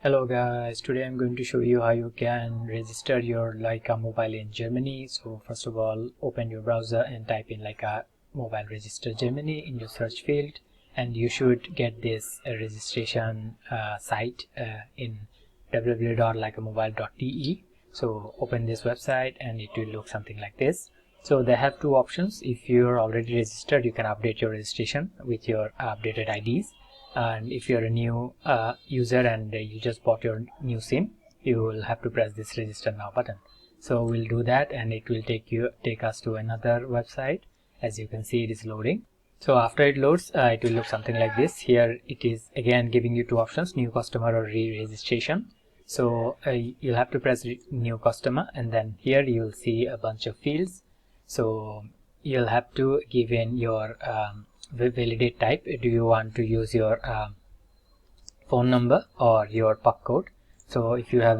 Hello guys, today I'm going to show you how you can register your Lycamobile in Germany. So first of all, open your browser and type in Lycamobile register Germany in your search field, and you should get this registration site in www.lycamobile.de. So open this website and it will look something like this. So they have two options. If you're already registered, you can update your registration with your updated IDs. And if you're a new user and you just bought your new SIM, you will have to press this register now button. So we'll do that, and it will take us to another website. As you can see, it is loading. So after it loads, it will look something like this. Here it is again giving you two options: new customer or re-registration. So you'll have to press new customer, and then here you'll see a bunch of fields. So you'll have to give in your validate type. Do you want to use your phone number or your PUC code? So if you have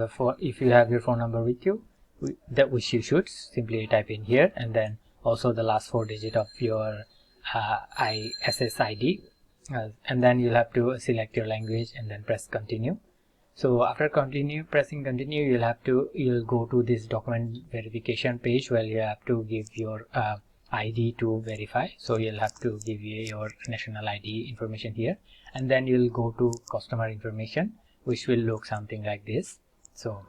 your phone number with you, which you should simply type in here, and then also the last 4 digits of your SSID, and then you'll have to select your language and then press continue. So after pressing continue, you'll go to this document verification page where you have to give your ID to verify. So you'll have to give your national ID information here, and then you'll go to customer information, which will look something like this. So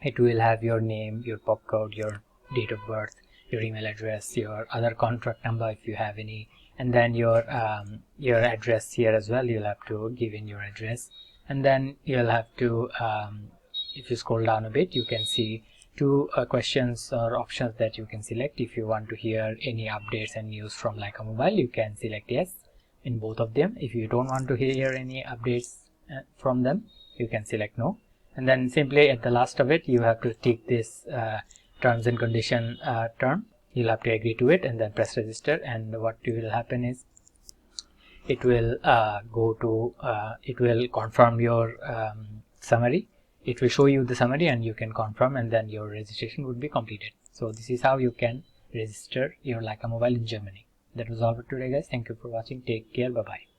it will have your name, your PUC code, your date of birth, your email address, your other contract number if you have any, and then your address here as well. You'll have to give in your address, and then you'll have to if you scroll down a bit, you can see two questions or options that you can select. If you want to hear any updates and news from Lycamobile, you can select yes in both of them. If you don't want to hear any updates from them, you can select no. And then simply at the last of it, you have to tick this terms and condition term. You'll have to agree to it and then press register, and what will happen is it will it will confirm your summary. It will show you the summary and you can confirm, and then your registration would be completed. So this is how you can register your Lycamobile in Germany. That was all for today guys. Thank you for watching. Take care. Bye bye.